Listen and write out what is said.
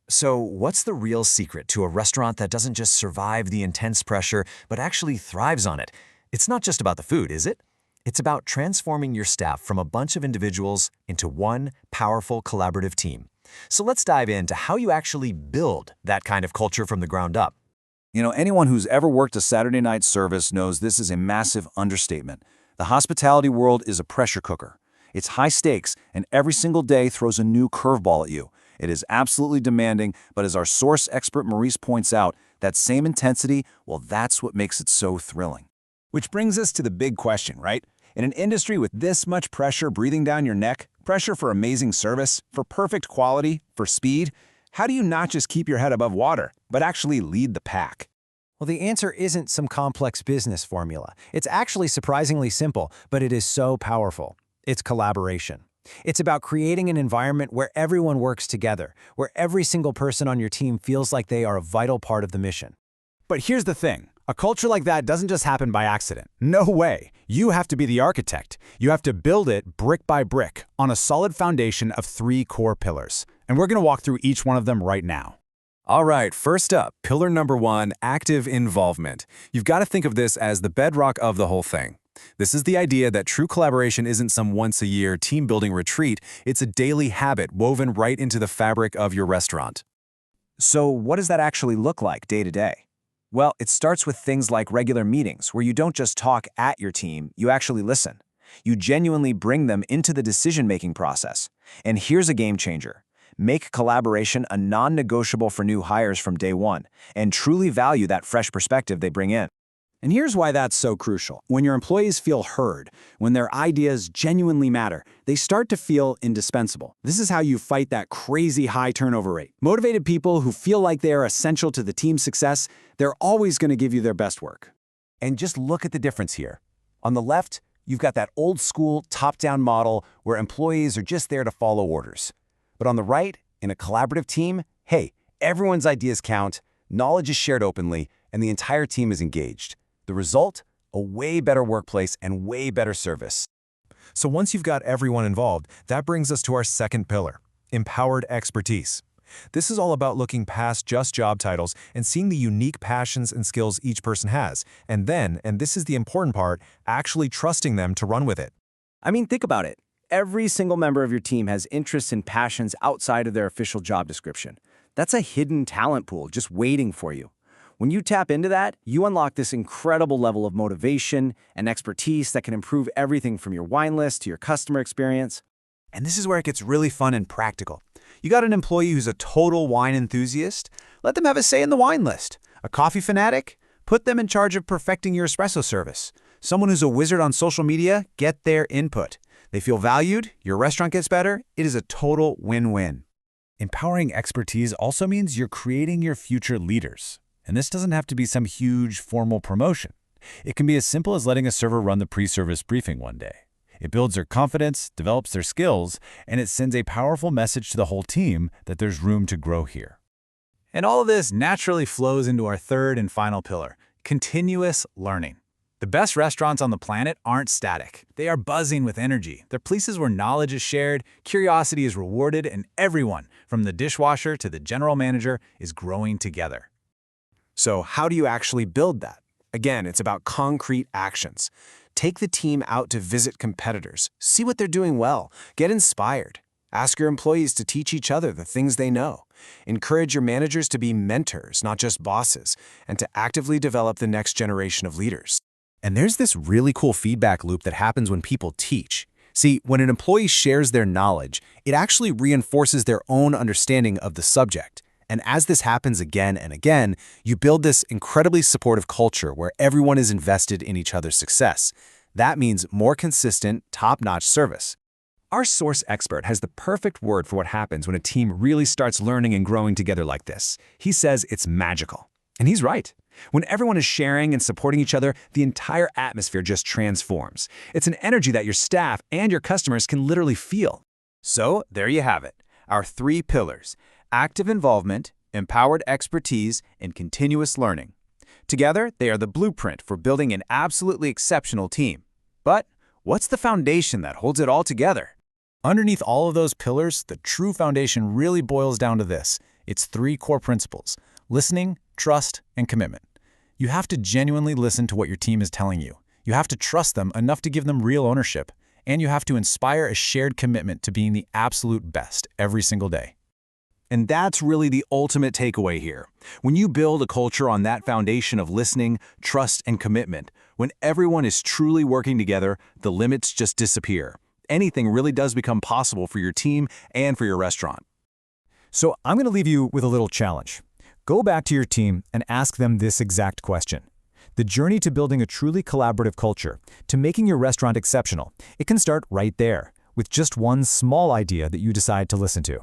So, what's the real secret to a restaurant that doesn't just survive the intense pressure, but actually thrives on it? It's not just about the food, is it? It's about transforming your staff from a bunch of individuals into one powerful collaborative team. So let's dive into how you actually build that kind of culture from the ground up. Anyone who's ever worked a Saturday night service knows this is a massive understatement. The hospitality world is a pressure cooker. It's high stakes, and every single day throws a new curveball at you. It is absolutely demanding, but as our source expert Maurice points out, that same intensity, well, that's what makes it so thrilling. Which brings us to the big question, right? In an industry with this much pressure breathing down your neck, pressure for amazing service, for perfect quality, for speed, how do you not just keep your head above water, but actually lead the pack? Well, the answer isn't some complex business formula. It's actually surprisingly simple, but it is so powerful. It's collaboration. It's about creating an environment where everyone works together, where every single person on your team feels like they are a vital part of the mission. But here's the thing. A culture like that doesn't just happen by accident. No way. You have to be the architect. You have to build it brick by brick on a solid foundation of 3 core pillars. And we're going to walk through each one of them right now. All right, first up, pillar number 1, active involvement. You've got to think of this as the bedrock of the whole thing. This is the idea that true collaboration isn't some once-a-year team-building retreat, it's a daily habit woven right into the fabric of your restaurant. So what does that actually look like day to day? Well, it starts with things like regular meetings where you don't just talk at your team, you actually listen. You genuinely bring them into the decision-making process. And here's a game changer. Make collaboration a non-negotiable for new hires from day one, and truly value that fresh perspective they bring in. And here's why that's so crucial. When your employees feel heard, when their ideas genuinely matter, they start to feel indispensable. This is how you fight that crazy high turnover rate. Motivated people who feel like they are essential to the team's success, they're always going to give you their best work. And just look at the difference here. On the left, you've got that old school top-down model where employees are just there to follow orders. But on the right, in a collaborative team, hey, everyone's ideas count, knowledge is shared openly, and the entire team is engaged. The result? A way better workplace and way better service. So once you've got everyone involved, that brings us to our second pillar, empowered expertise. This is all about looking past just job titles and seeing the unique passions and skills each person has, and then, and this is the important part, actually trusting them to run with it. I mean, think about it. Every single member of your team has interests and passions outside of their official job description. That's a hidden talent pool just waiting for you. When you tap into that, you unlock this incredible level of motivation and expertise that can improve everything from your wine list to your customer experience. And this is where it gets really fun and practical. You got an employee who's a total wine enthusiast? Let them have a say in the wine list. A coffee fanatic? Put them in charge of perfecting your espresso service. Someone who's a wizard on social media? Get their input. They feel valued, your restaurant gets better, it is a total win-win. Empowering expertise also means you're creating your future leaders. And this doesn't have to be some huge formal promotion. It can be as simple as letting a server run the pre-service briefing one day. It builds their confidence, develops their skills, and it sends a powerful message to the whole team that there's room to grow here. And all of this naturally flows into our third and final pillar, continuous learning. The best restaurants on the planet aren't static. They are buzzing with energy. They're places where knowledge is shared, curiosity is rewarded, and everyone, from the dishwasher to the general manager, is growing together. So how do you actually build that? Again, it's about concrete actions. Take the team out to visit competitors. See what they're doing well. Get inspired. Ask your employees to teach each other the things they know. Encourage your managers to be mentors, not just bosses, and to actively develop the next generation of leaders. And there's this really cool feedback loop that happens when people teach. See, when an employee shares their knowledge, it actually reinforces their own understanding of the subject. And as this happens again and again, you build this incredibly supportive culture where everyone is invested in each other's success. That means more consistent, top-notch service. Our source expert has the perfect word for what happens when a team really starts learning and growing together like this. He says it's magical. And he's right. When everyone is sharing and supporting each other, the entire atmosphere just transforms. It's an energy that your staff and your customers can literally feel. So there you have it, our 3 pillars: active involvement, empowered expertise, and continuous learning. Together, they are the blueprint for building an absolutely exceptional team. But what's the foundation that holds it all together? Underneath all of those pillars, the true foundation really boils down to this: It's 3 core principles: listening, trust, and commitment. You have to genuinely listen to what your team is telling you. You have to trust them enough to give them real ownership, and you have to inspire a shared commitment to being the absolute best every single day. And that's really the ultimate takeaway here. When you build a culture on that foundation of listening, trust, and commitment, when everyone is truly working together, the limits just disappear. Anything really does become possible for your team and for your restaurant. So I'm going to leave you with a little challenge. Go back to your team and ask them this exact question. The journey to building a truly collaborative culture, to making your restaurant exceptional, it can start right there, with just one small idea that you decide to listen to.